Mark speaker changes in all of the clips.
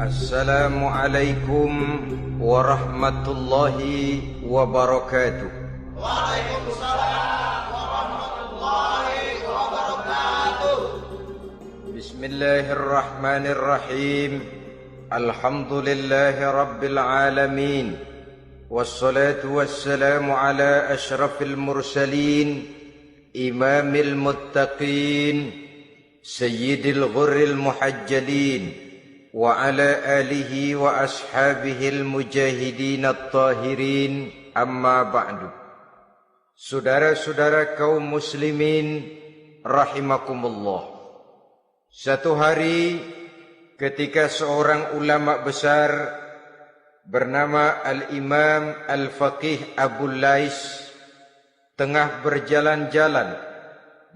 Speaker 1: Assalamualaikum warahmatullahi wabarakatuh.
Speaker 2: Waalaikumsalam warahmatullahi wabarakatuh.
Speaker 1: Bismillahirrahmanirrahim. Alhamdulillahi rabbil alamin. Wassalatu wassalamu ala ashrafil mursalin, imamil muttaqin, sayyidil ghurril muhajjalin, wa ala alihi wa ashabihil mujahidin at-tahirin, amma ba'du. Saudara-saudara kaum muslimin rahimakumullah. Satu hari ketika seorang ulama besar bernama Al-Imam Al-Faqih Abu Lais tengah berjalan-jalan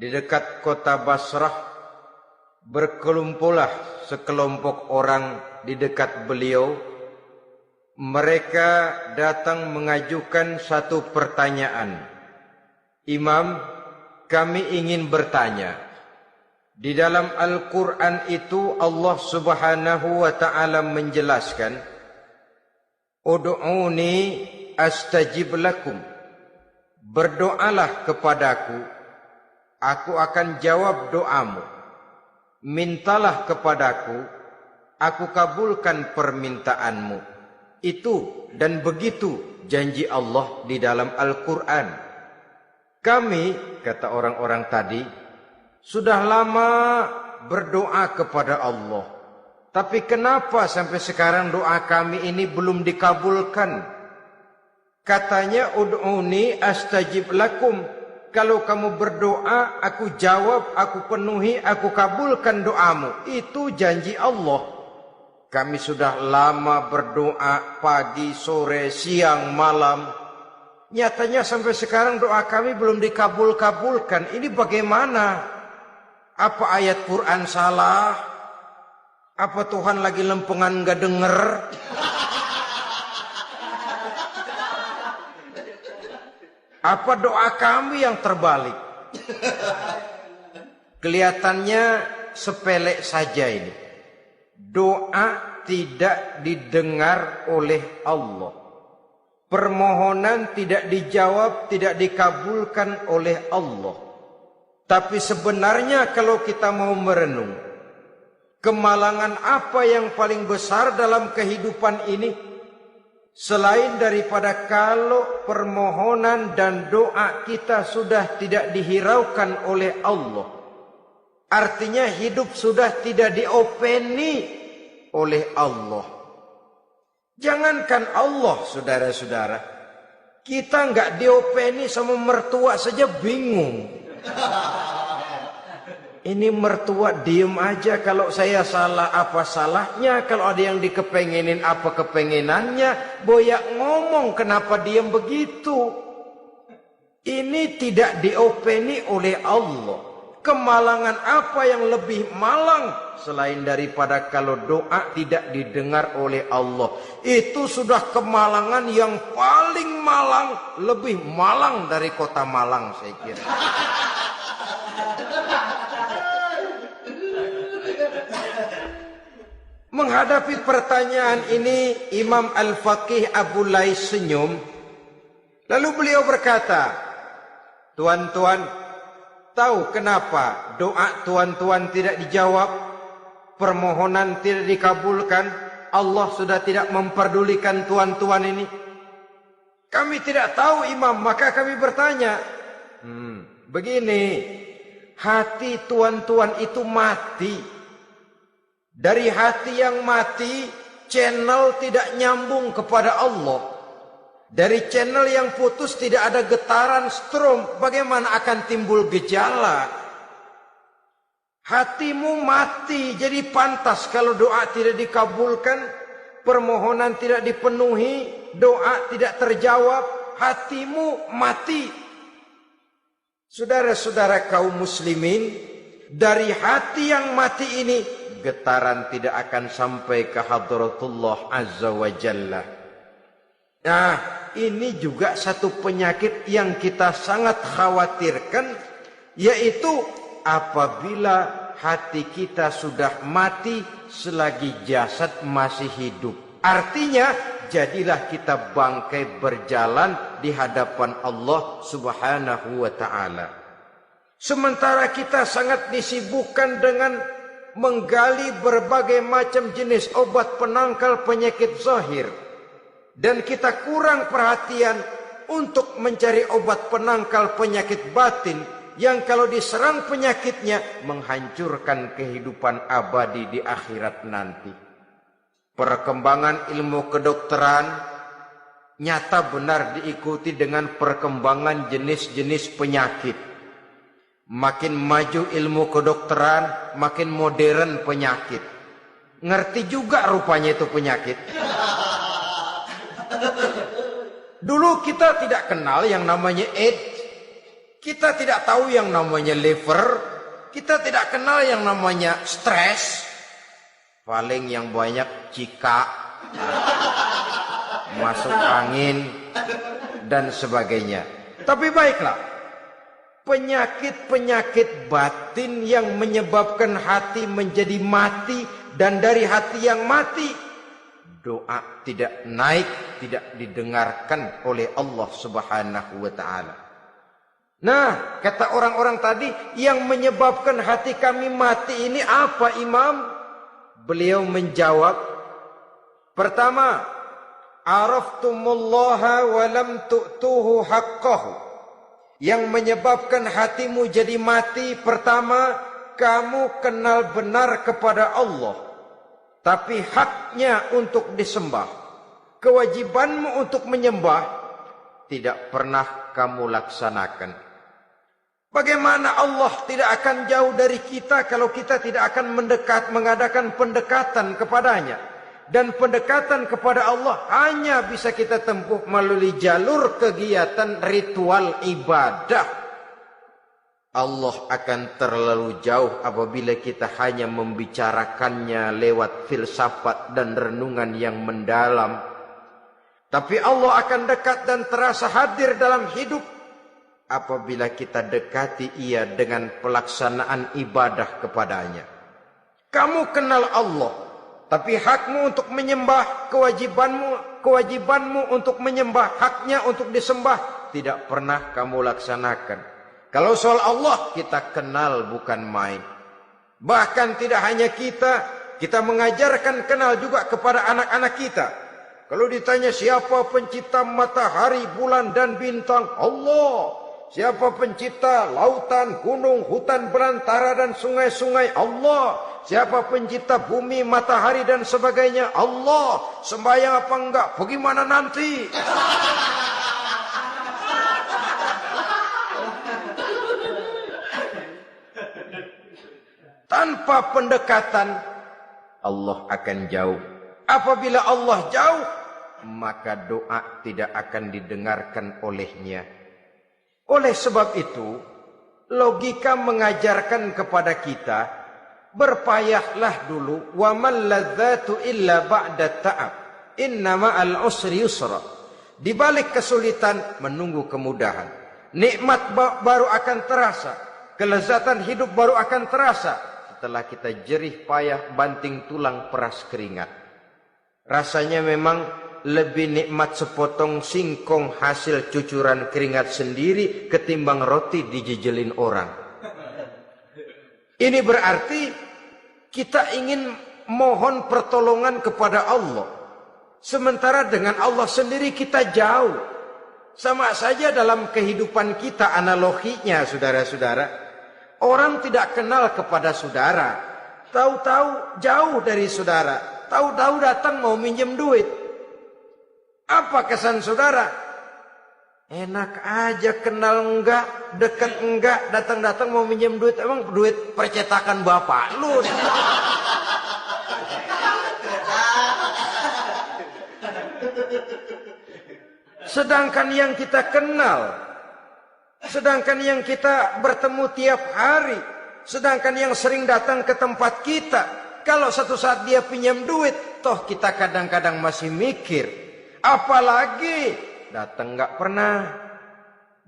Speaker 1: di dekat kota Basrah, berkelumpulah sekelompok orang di dekat beliau. Mereka datang mengajukan satu pertanyaan. Imam, kami ingin bertanya. Di dalam Al-Quran itu Allah Subhanahu wa ta'ala menjelaskan, Ud'uni astajib lakum. Berdoalah kepadaku, aku akan jawab doamu. Mintalah kepadaku, aku kabulkan permintaanmu. Itu dan begitu janji Allah di dalam Al-Quran. Kami, kata orang-orang tadi, sudah lama berdoa kepada Allah. Tapi kenapa sampai sekarang doa kami ini belum dikabulkan? Katanya, Ud'uni astajib lakum. Kalau kamu berdoa, aku jawab, aku penuhi, aku kabulkan doamu. Itu janji Allah. Kami sudah lama berdoa pagi, sore, siang, malam. Nyatanya sampai sekarang doa kami belum dikabul-kabulkan. Ini bagaimana? Apa ayat Quran salah? Apa Tuhan lagi lempengan gak denger? Apa doa kami yang terbalik? Kelihatannya sepele saja ini. Doa tidak didengar oleh Allah. Permohonan tidak dijawab, tidak dikabulkan oleh Allah. Tapi sebenarnya kalau kita mau merenung, kemalangan apa yang paling besar dalam kehidupan ini? Selain daripada kalau permohonan dan doa kita sudah tidak dihiraukan oleh Allah. Artinya hidup sudah tidak diopeni oleh Allah. Jangankan Allah, saudara-saudara, kita nggak diopeni sama mertua saja bingung. Ini mertua diem aja, kalau saya salah apa salahnya, kalau ada yang dikepengenin apa kepengenannya, boyak ngomong kenapa diem begitu. Ini tidak diopeni oleh Allah. Kemalangan apa yang lebih malang selain daripada kalau doa tidak didengar oleh Allah? Itu sudah kemalangan yang paling malang, lebih malang dari kota Malang saya kira. Menghadapi pertanyaan ini, Imam Al-Faqih Abu Lais senyum. Lalu beliau berkata, tuan-tuan, tahu kenapa doa tuan-tuan tidak dijawab? Permohonan tidak dikabulkan? Allah sudah tidak memperdulikan tuan-tuan ini? Kami tidak tahu, Imam, maka kami bertanya. Begini, hati tuan-tuan itu mati. Dari hati yang mati, channel tidak nyambung kepada Allah. Dari channel yang putus tidak ada getaran strom, bagaimana akan timbul gejala? Hatimu mati, jadi pantas kalau doa tidak dikabulkan, permohonan tidak dipenuhi, doa tidak terjawab, hatimu mati. Saudara-saudara kaum muslimin, dari hati yang mati ini, getaran tidak akan sampai ke hadratullah azza wa jalla. Nah, ini juga satu penyakit yang kita sangat khawatirkan, yaitu apabila hati kita sudah mati selagi jasad masih hidup. Artinya, jadilah kita bangkai berjalan di hadapan Allah Subhanahu wa ta'ala. Sementara kita sangat disibukkan dengan menggali berbagai macam jenis obat penangkal penyakit zahir, dan kita kurang perhatian untuk mencari obat penangkal penyakit batin yang kalau diserang penyakitnya menghancurkan kehidupan abadi di akhirat nanti. Perkembangan ilmu kedokteran nyata benar diikuti dengan perkembangan jenis-jenis penyakit. Makin maju ilmu kedokteran, makin modern penyakit. Ngerti juga rupanya itu penyakit. Dulu kita tidak kenal yang namanya AIDS. Kita tidak tahu yang namanya liver. Kita tidak kenal yang namanya stres. Paling yang banyak cika, masuk angin, dan sebagainya. Tapi baiklah, penyakit-penyakit batin yang menyebabkan hati menjadi mati, dan dari hati yang mati, doa tidak naik, tidak didengarkan oleh Allah Subhanahu wa ta'ala. Nah, kata orang-orang tadi, yang menyebabkan hati kami mati ini apa, Imam? Beliau menjawab, pertama, araftumullaha wa lam tu'tuhu haqqahu. Yang menyebabkan hatimu jadi mati, pertama, kamu kenal benar kepada Allah, tapi haknya untuk disembah, kewajibanmu untuk menyembah, tidak pernah kamu laksanakan. Bagaimana Allah tidak akan jauh dari kita kalau kita tidak akan mengadakan pendekatan kepadanya. Dan pendekatan kepada Allah hanya bisa kita tempuh melalui jalur kegiatan ritual ibadah. Allah akan terlalu jauh apabila kita hanya membicarakannya lewat filsafat dan renungan yang mendalam. Tapi Allah akan dekat dan terasa hadir dalam hidup apabila kita dekati ia dengan pelaksanaan ibadah kepadanya. Kamu kenal Allah, tapi hakmu untuk menyembah, kewajibanmu untuk menyembah, haknya untuk disembah, tidak pernah kamu laksanakan. Kalau soal Allah kita kenal bukan main. Bahkan tidak hanya kita mengajarkan kenal juga kepada anak-anak kita. Kalau ditanya siapa pencipta matahari, bulan dan bintang? Allah. Siapa pencipta lautan, gunung, hutan belantara dan sungai-sungai? Allah. Siapa pencipta bumi, matahari dan sebagainya? Allah. Sembahyang apa enggak? Bagaimana nanti? Tanpa pendekatan, Allah akan jauh. Apabila Allah jauh, maka doa tidak akan didengarkan olehnya. Oleh sebab itu, logika mengajarkan kepada kita, berpayahlah dulu, wa man ladzatu illa ba'da ta'ab, innama al-usri yusra. Di balik kesulitan menunggu kemudahan. Nikmat baru akan terasa, kelezatan hidup baru akan terasa setelah kita jerih payah banting tulang peras keringat. Rasanya memang lebih nikmat sepotong singkong hasil cucuran keringat sendiri ketimbang roti dijejelin orang. Ini berarti kita ingin mohon pertolongan kepada Allah, sementara dengan Allah sendiri kita jauh. Sama saja dalam kehidupan kita analoginya, saudara-saudara. Orang tidak kenal kepada saudara, tahu-tahu jauh dari saudara, tahu-tahu datang mau minjem duit. Apa kesan saudara? Enak aja, kenal enggak, dekat enggak, datang-datang mau minjem duit. Emang duit percetakan bapak lu? Sedangkan yang kita kenal, sedangkan yang kita bertemu tiap hari, sedangkan yang sering datang ke tempat kita, kalau satu saat dia pinjam duit, toh kita kadang-kadang masih mikir. Apalagi datang nggak pernah,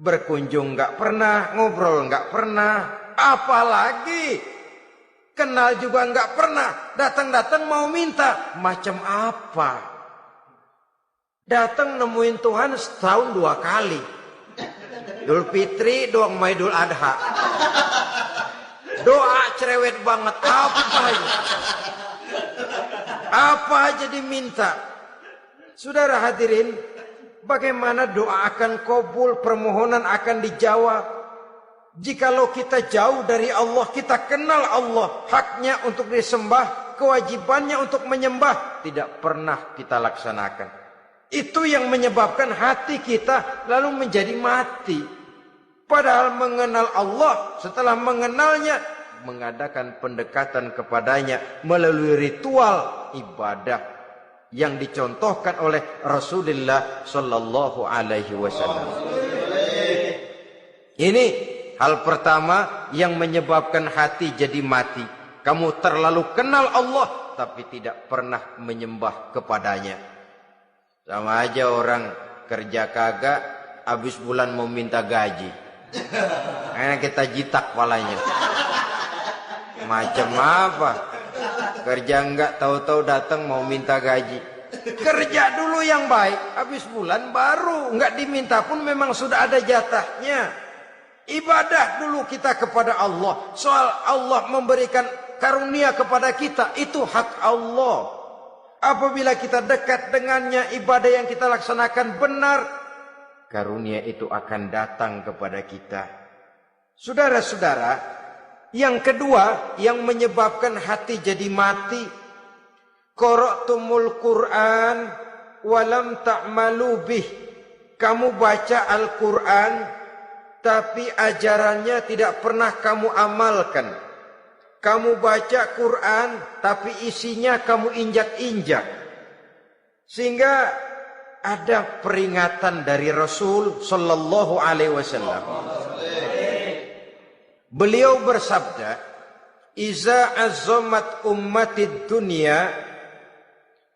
Speaker 1: berkunjung nggak pernah, ngobrol nggak pernah. Apalagi Kenal juga nggak pernah. Datang-datang mau minta. Macam apa? Datang nemuin Tuhan setahun 2 kali. Idul Fitri, doang Idul Adha. Doa cerewet banget. Apa aja diminta. Saudara hadirin, bagaimana doa akan kabul, permohonan akan dijawab? Jikalau kita jauh dari Allah, kita kenal Allah, haknya untuk disembah, kewajibannya untuk menyembah, tidak pernah kita laksanakan. Itu yang menyebabkan hati kita lalu menjadi mati. Padahal mengenal Allah, setelah mengenalnya, mengadakan pendekatan kepadanya melalui ritual ibadah yang dicontohkan oleh Rasulullah sallallahu alaihi wasallam. Ini hal pertama yang menyebabkan hati jadi mati. Kamu terlalu kenal Allah tapi tidak pernah menyembah kepadanya. Sama aja orang kerja kagak, habis bulan mau minta gaji. Karena kita jitak palanya. Macam apa? Kerja enggak, tahu-tahu datang mau minta gaji. Kerja dulu yang baik, habis bulan baru. Enggak diminta pun memang sudah ada jatahnya. Ibadah dulu kita kepada Allah. Soal Allah memberikan karunia kepada kita, itu hak Allah. Apabila kita dekat dengannya, ibadah yang kita laksanakan benar, karunia itu akan datang kepada kita. Saudara-saudara, yang kedua yang menyebabkan hati jadi mati, qara'tumul Qur'an walam ta'malu bih. Kamu baca Al-Qur'an tapi ajarannya tidak pernah kamu amalkan. Kamu baca Quran tapi isinya kamu injak-injak. Sehingga ada peringatan dari Rasul sallallahu alaihi wasallam. Beliau bersabda, "Iza azzamat ummatid dunya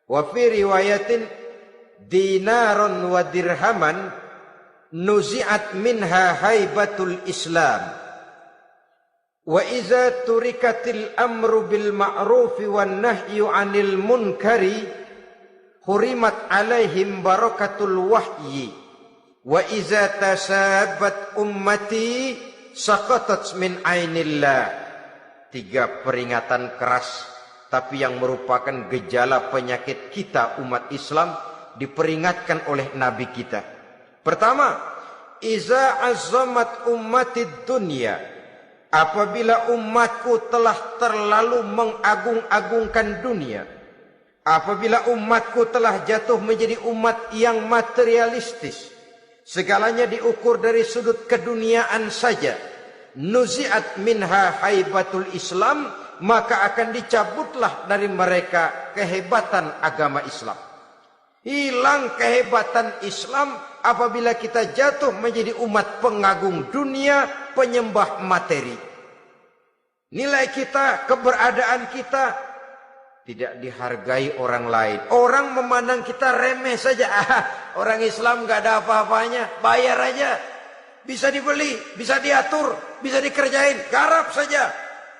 Speaker 1: wa fi riwayatin dinaron wa dirhaman nuzi'at minha haibatul Islam. Wa iza turikatil amru bil ma'rufi wan nahyu 'anil munkari hurimat 'alaihim barakatul wahyi wa iza tasabat ummati saqatat min 'ainillah." 3 peringatan keras tapi yang merupakan gejala penyakit kita umat Islam diperingatkan oleh Nabi kita. Pertama, iza azzamat ummatid dunya. Apabila umatku telah terlalu mengagung-agungkan dunia, apabila umatku telah jatuh menjadi umat yang materialistis, segalanya diukur dari sudut keduniaan saja, nuzi'at minha haibatul Islam, maka akan dicabutlah dari mereka kehebatan agama Islam. Hilang kehebatan Islam apabila kita jatuh menjadi umat pengagung dunia, penyembah materi. Nilai kita, keberadaan kita tidak dihargai orang lain. Orang memandang kita remeh saja. Orang Islam gak ada apa-apanya, bayar aja. Bisa dibeli, bisa diatur, bisa dikerjain, garap saja.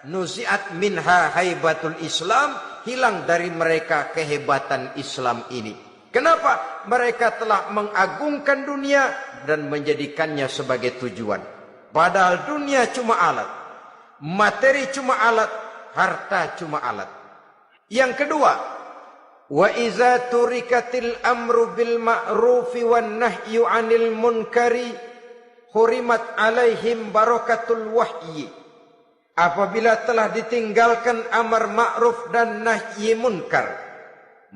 Speaker 1: Nuzi'at minha haibatul Islam, hilang dari mereka kehebatan Islam ini. Kenapa? Mereka telah mengagungkan dunia dan menjadikannya sebagai tujuan. Padahal dunia cuma alat, materi cuma alat, harta cuma alat. Yang kedua, wa iza turikatil amru bil ma'rufi wan nahyu 'anil munkari hurimat 'alaihim barakatul wahyi. Apabila telah ditinggalkan amar ma'ruf dan nahi munkar,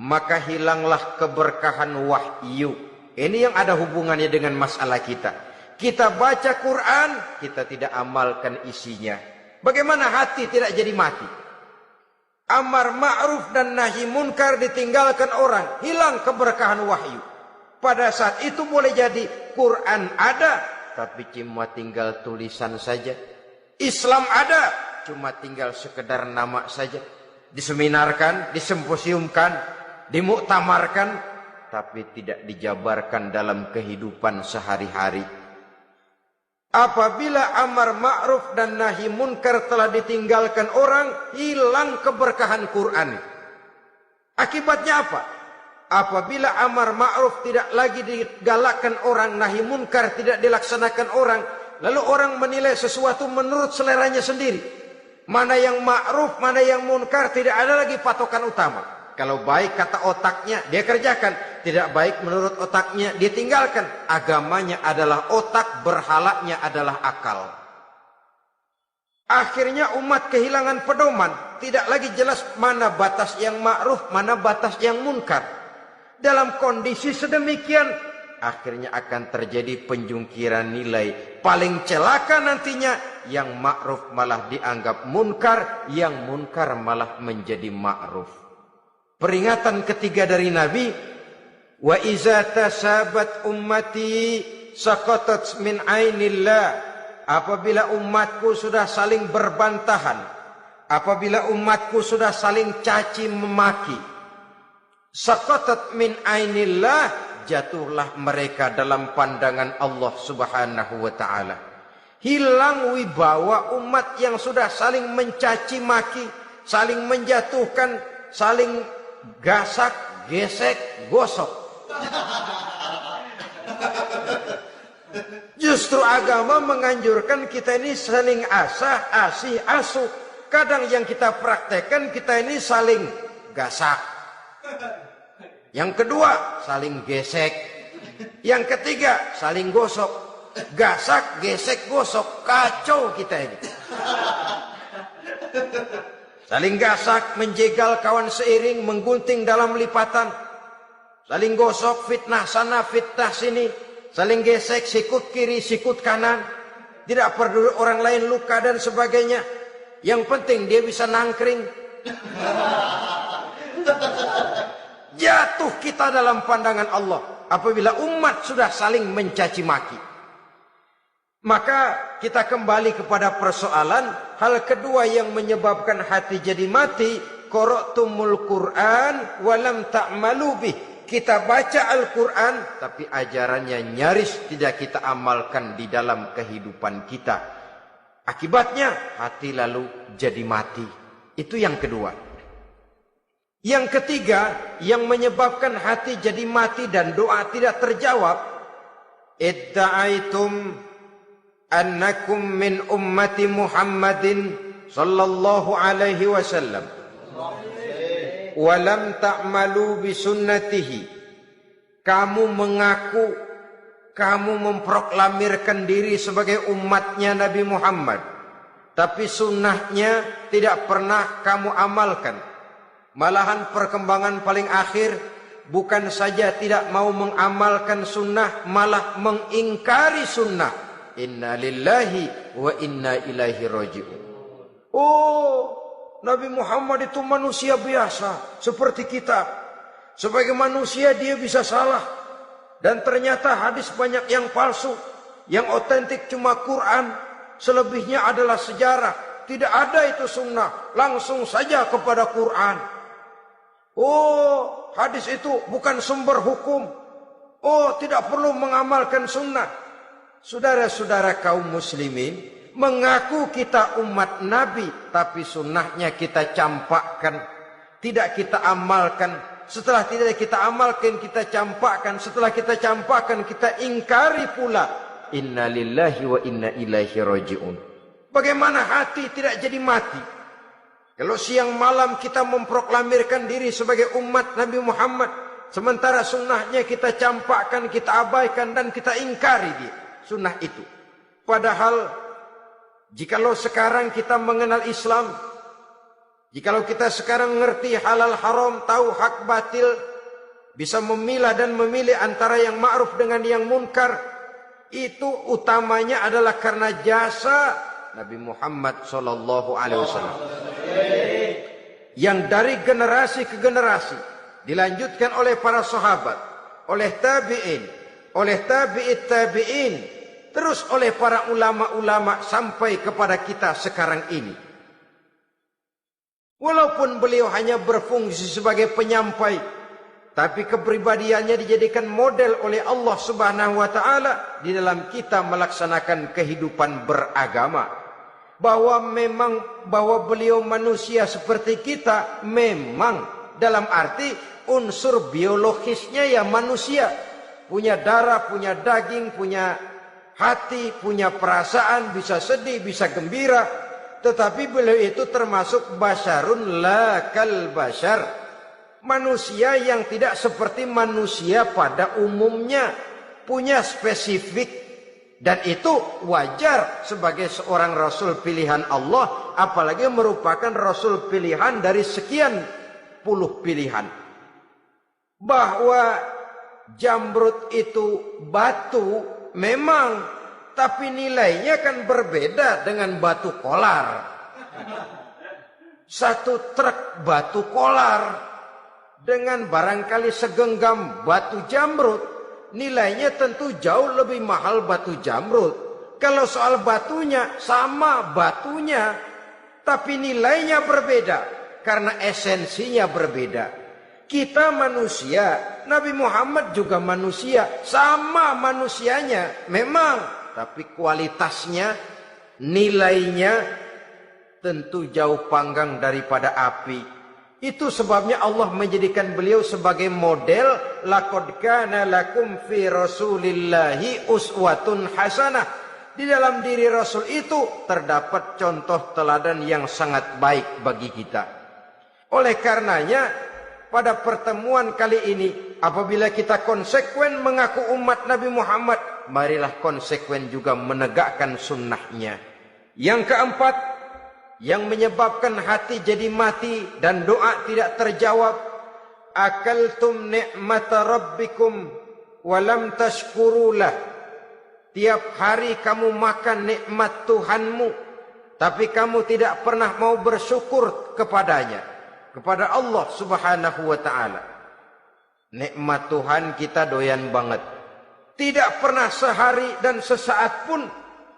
Speaker 1: maka hilanglah keberkahan wahyu. Ini yang ada hubungannya dengan masalah kita. Kita baca Quran, kita tidak amalkan isinya. Bagaimana hati tidak jadi mati? Amar ma'ruf dan nahi munkar ditinggalkan orang, hilang keberkahan wahyu. Pada saat itu boleh jadi Quran ada, tapi cuma tinggal tulisan saja. Islam ada, cuma tinggal sekedar nama saja. Diseminarkan, disimposiumkan, dimuktamarkan, tapi tidak dijabarkan dalam kehidupan sehari-hari. Apabila amar ma'ruf dan nahi munkar telah ditinggalkan orang, hilang keberkahan Quran. Akibatnya apa? Apabila amar ma'ruf tidak lagi digalakkan orang, nahi munkar tidak dilaksanakan orang, lalu orang menilai sesuatu menurut seleranya sendiri. Mana yang ma'ruf, mana yang munkar, tidak ada lagi patokan utama. Kalau baik kata otaknya, dia kerjakan. Tidak baik menurut otaknya, dia tinggalkan. Agamanya adalah otak, berhalanya adalah akal. Akhirnya umat kehilangan pedoman. Tidak lagi jelas mana batas yang ma'ruf, mana batas yang munkar. Dalam kondisi sedemikian, akhirnya akan terjadi penjungkiran nilai. Paling celaka nantinya, yang ma'ruf malah dianggap munkar, yang munkar malah menjadi ma'ruf. Peringatan ketiga dari Nabi, wa iza tasabat ummati saqatat min ainillah. Apabila umatku sudah saling berbantahan, apabila umatku sudah saling caci memaki, saqatat min ainillah, jatuhlah mereka dalam pandangan Allah Subhanahu wa taala. Hilang wibawa umat yang sudah saling mencaci maki, saling menjatuhkan, saling gasak, gesek, gosok. Justru agama menganjurkan kita ini saling asah, asih, asuh. Kadang yang kita praktekkan kita ini saling gasak. Yang kedua, saling gesek. Yang ketiga, saling gosok. Gasak, gesek, gosok. Kacau kita ini. Saling gasak, menjegal kawan seiring, menggunting dalam lipatan. Saling gosok, fitnah sana, fitnah sini. Saling gesek, sikut kiri, sikut kanan. Tidak peduli orang lain luka dan sebagainya. Yang penting dia bisa nangkring. Jatuh kita dalam pandangan Allah apabila umat sudah saling mencaci maki. Maka kita kembali kepada persoalan, hal kedua yang menyebabkan hati jadi mati, qara'tumul Qur'an walam ta'malu bih. Kita baca Al-Quran tapi ajarannya nyaris tidak kita amalkan di dalam kehidupan kita. Akibatnya hati lalu jadi mati. Itu yang kedua. Yang ketiga yang menyebabkan hati jadi mati dan doa tidak terjawab, idda'aitum annakum min ummati Muhammadin sallallahu alaihi wasallam wa lam ta'malu bi sunnatihi. Kamu mengaku, kamu memproklamirkan diri sebagai umatnya Nabi Muhammad, tapi sunnahnya tidak pernah kamu amalkan. Malahan perkembangan paling akhir bukan saja tidak mau mengamalkan sunnah, malah mengingkari sunnah. Inna lillahi wa inna ilaihi raji'un. Oh, Nabi Muhammad itu manusia biasa seperti kita. Sebagai manusia dia bisa salah. Dan ternyata hadis banyak yang palsu. Yang otentik cuma Quran. Selebihnya adalah sejarah. Tidak ada itu sunnah. Langsung saja kepada Quran. Oh, hadis itu bukan sumber hukum. Oh, tidak perlu mengamalkan sunnah. Saudara-saudara kaum muslimin, mengaku kita umat Nabi, tapi sunnahnya kita campakkan, tidak kita amalkan. Setelah tidak kita amalkan, kita campakkan. Setelah kita campakkan, kita ingkari pula. Inna lillahi wa inna ilaihi raji'un. Bagaimana hati tidak jadi mati? Kalau siang malam kita memproklamirkan diri sebagai umat Nabi Muhammad, sementara sunnahnya kita campakkan, kita abaikan, dan kita ingkari dia. Sunnah itu. Padahal jikalau sekarang kita mengenal Islam, jikalau kita sekarang mengerti halal haram, tahu hak batil, bisa memilah dan memilih antara yang ma'ruf dengan yang munkar, itu utamanya adalah karena jasa Nabi Muhammad SAW. Yang dari generasi ke generasi dilanjutkan oleh para sahabat, oleh tabi'in, oleh tabi'it tabi'in, terus oleh para ulama-ulama sampai kepada kita sekarang ini. Walaupun beliau hanya berfungsi sebagai penyampai, tapi kepribadiannya dijadikan model oleh Allah Subhanahu wa taala di dalam kita melaksanakan kehidupan beragama. Bahwa beliau manusia seperti kita, memang dalam arti unsur biologisnya ya manusia, punya darah, punya daging, punya hati, punya perasaan, bisa sedih, bisa gembira. Tetapi beliau itu termasuk basyarun la kal basyar, manusia yang tidak seperti manusia pada umumnya, punya spesifik. Dan itu wajar sebagai seorang Rasul pilihan Allah, apalagi merupakan Rasul pilihan dari sekian puluh pilihan. Bahwa jamrud itu batu memang, tapi nilainya kan berbeda dengan batu kolar. Satu truk batu kolar dengan barangkali segenggam batu jamrud, nilainya tentu jauh lebih mahal batu jamrud. Kalau soal batunya, sama batunya, tapi nilainya berbeda karena esensinya berbeda. Kita manusia, Nabi Muhammad juga manusia, sama manusianya memang, tapi kualitasnya, nilainya tentu jauh panggang daripada api. Itu sebabnya Allah menjadikan beliau sebagai model. Laqad kana lakum fi rasulillahi uswatun hasanah. Di dalam diri Rasul itu terdapat contoh teladan yang sangat baik bagi kita. Oleh karenanya, pada pertemuan kali ini, apabila kita konsekuen mengaku umat Nabi Muhammad, marilah konsekuen juga menegakkan sunnahnya. Yang keempat, yang menyebabkan hati jadi mati dan doa tidak terjawab, akaltum ni'mata rabbikum walam tashkurulah. Tiap hari kamu makan nikmat Tuhanmu, tapi kamu tidak pernah mau bersyukur kepadanya, kepada Allah Subhanahu wa ta'ala. Nikmat Tuhan kita doyan banget, tidak pernah sehari dan sesaat pun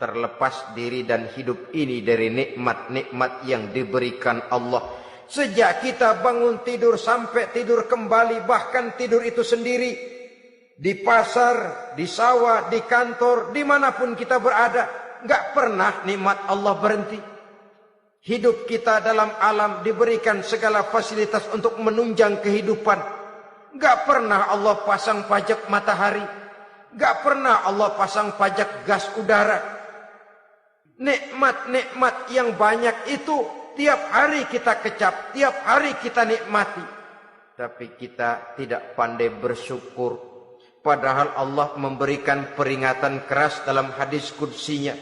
Speaker 1: terlepas diri dan hidup ini dari nikmat-nikmat yang diberikan Allah. Sejak kita bangun tidur sampai tidur kembali, bahkan tidur itu sendiri, di pasar, di sawah, di kantor, dimanapun kita berada, nggak pernah nikmat Allah berhenti. Hidup kita dalam alam diberikan segala fasilitas untuk menunjang kehidupan. Nggak pernah Allah pasang pajak matahari, nggak pernah Allah pasang pajak gas udara. Nikmat-nikmat yang banyak itu tiap hari kita kecap, tiap hari kita nikmati. Tapi kita tidak pandai bersyukur. Padahal Allah memberikan peringatan keras dalam hadis qudsinya.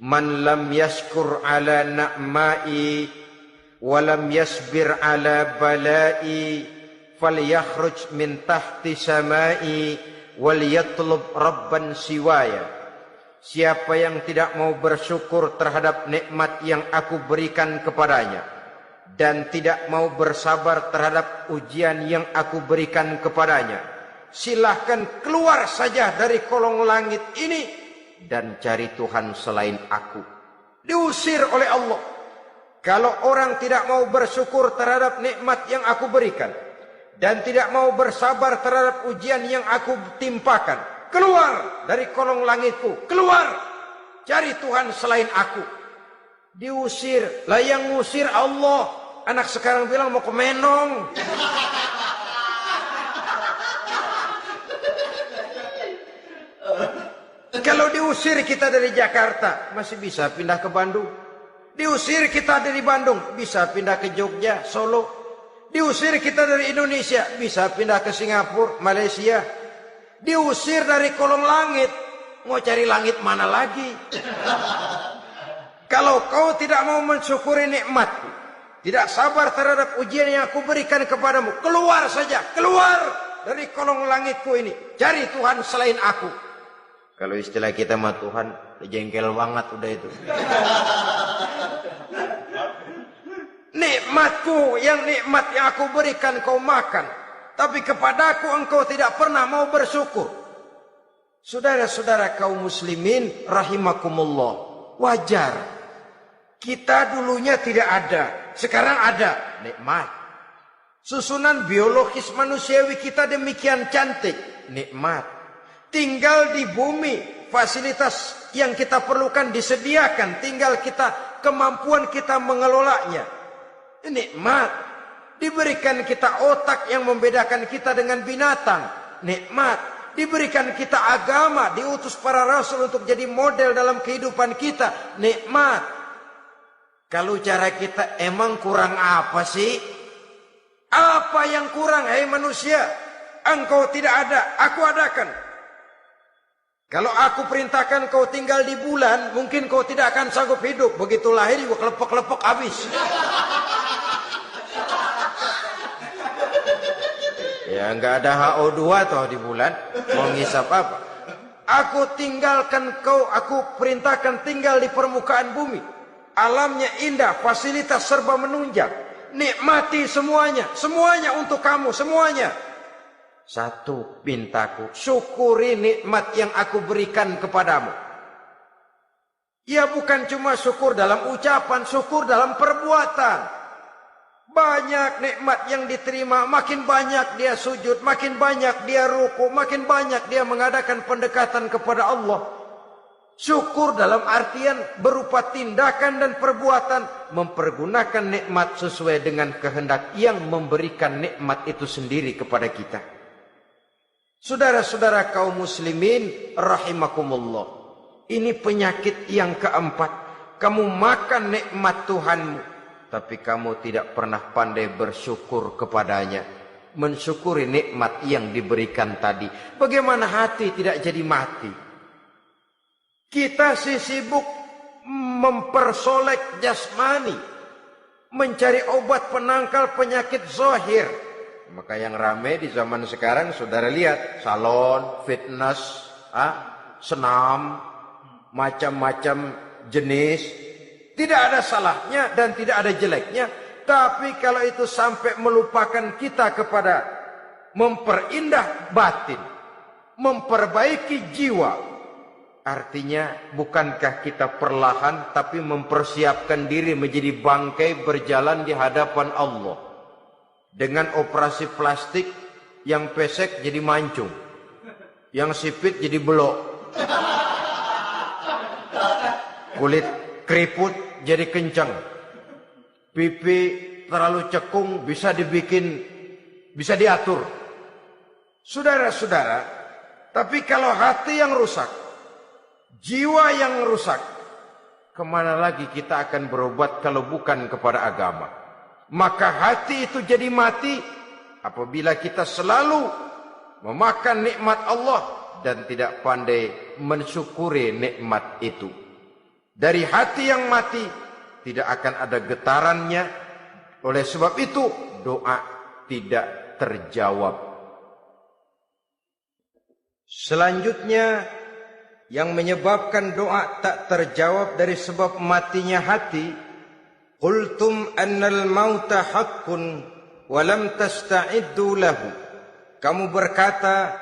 Speaker 1: Man lam yashkur ala na'mai wa lam yasbir ala balai falyakhruj min tahti samai wal yatlub rabban siwaya. Siapa yang tidak mau bersyukur terhadap nikmat yang aku berikan kepadanya dan tidak mau bersabar terhadap ujian yang aku berikan kepadanya, silahkan keluar saja dari kolong langit ini dan cari Tuhan selain aku. Diusir oleh Allah. Kalau orang tidak mau bersyukur terhadap nikmat yang aku berikan dan tidak mau bersabar terhadap ujian yang aku timpakan, keluar dari kolong langitku, keluar, cari Tuhan selain aku. Diusir. Lah yang ngusir Allah. Anak sekarang bilang mau ke Menong. Kalau diusir kita dari Jakarta, masih bisa pindah ke Bandung. Diusir kita dari Bandung, bisa pindah ke Jogja, Solo. Diusir kita dari Indonesia, bisa pindah ke Singapura, Malaysia. Diusir dari kolong langit, mau cari langit mana lagi? Kalau kau tidak mau mensyukuri nikmatku, tidak sabar terhadap ujian yang aku berikan kepadamu, keluar saja, keluar dari kolong langitku ini, cari Tuhan selain aku. Kalau istilah kita mah Tuhan, jengkel banget udah itu. Nikmatku, nikmat yang aku berikan kau makan, tapi kepadaku engkau tidak pernah mau bersyukur. Saudara-saudara kaum muslimin rahimakumullah, wajar. Kita dulunya tidak ada, sekarang ada nikmat. Susunan biologis manusiawi kita demikian cantik, nikmat. Tinggal di bumi, fasilitas yang kita perlukan disediakan, tinggal kemampuan kita mengelolanya. Nikmat. Diberikan kita otak yang membedakan kita dengan binatang, nikmat. Diberikan kita agama, diutus para rasul untuk jadi model dalam kehidupan kita, nikmat. Kalau cara kita emang kurang apa sih? Apa yang kurang, hai manusia? Engkau tidak ada, aku adakan. Kalau aku perintahkan kau tinggal di bulan, mungkin kau tidak akan sanggup hidup. Begitu lahir juga kelepek-kelepek habis. Ya nggak ada HO2 toh di bulan, mau ngisap apa? Aku tinggalkan kau, aku perintahkan tinggal di permukaan bumi. Alamnya indah, fasilitas serba menunjang. Nikmati semuanya, semuanya untuk kamu, semuanya. Satu pintaku, syukuri nikmat yang aku berikan kepadamu. Ya bukan cuma syukur dalam ucapan, syukur dalam perbuatan. Banyak nikmat yang diterima, makin banyak dia sujud, makin banyak dia ruku, makin banyak dia mengadakan pendekatan kepada Allah. Syukur dalam artian berupa tindakan dan perbuatan, mempergunakan nikmat sesuai dengan kehendak yang memberikan nikmat itu sendiri kepada kita. Saudara-saudara kaum muslimin rahimakumullah. Ini penyakit yang keempat. Kamu makan nikmat Tuhanmu, tapi kamu tidak pernah pandai bersyukur kepadanya. Mensyukuri nikmat yang diberikan tadi. Bagaimana hati tidak jadi mati? Kita sibuk mempersolek jasmani, mencari obat penangkal penyakit zahir. Maka yang ramai di zaman sekarang, saudara lihat, salon, fitness, senam, macam-macam jenis. Tidak ada salahnya dan tidak ada jeleknya. Tapi kalau itu sampai melupakan kita kepada memperindah batin, memperbaiki jiwa, artinya bukankah kita perlahan tapi mempersiapkan diri menjadi bangkai berjalan di hadapan Allah. Dengan operasi plastik, yang pesek jadi mancung, yang sipit jadi belok, kulit keriput jadi kencang, pipi terlalu cekung bisa diatur. Saudara-saudara, tapi kalau hati yang rusak, jiwa yang rusak, kemana lagi kita akan berobat kalau bukan kepada agama? Maka hati itu jadi mati apabila kita selalu memakan nikmat Allah dan tidak pandai mensyukuri nikmat itu. Dari hati yang mati tidak akan ada getarannya. Oleh sebab itu doa tidak terjawab. Selanjutnya, yang menyebabkan doa tak terjawab dari sebab matinya hati, qultum annal mauta haqqun wa lam tasta'iddu lahu. Kamu berkata,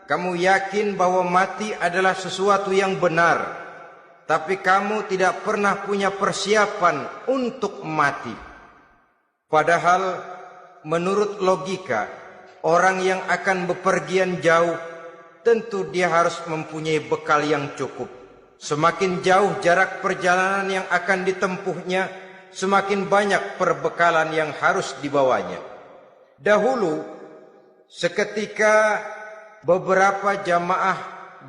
Speaker 1: kamu yakin bahwa mati adalah sesuatu yang benar, tapi kamu tidak pernah punya persiapan untuk mati. Padahal menurut logika, orang yang akan bepergian jauh tentu dia harus mempunyai bekal yang cukup. Semakin jauh jarak perjalanan yang akan ditempuhnya, semakin banyak perbekalan yang harus dibawanya. Dahulu, seketika beberapa jamaah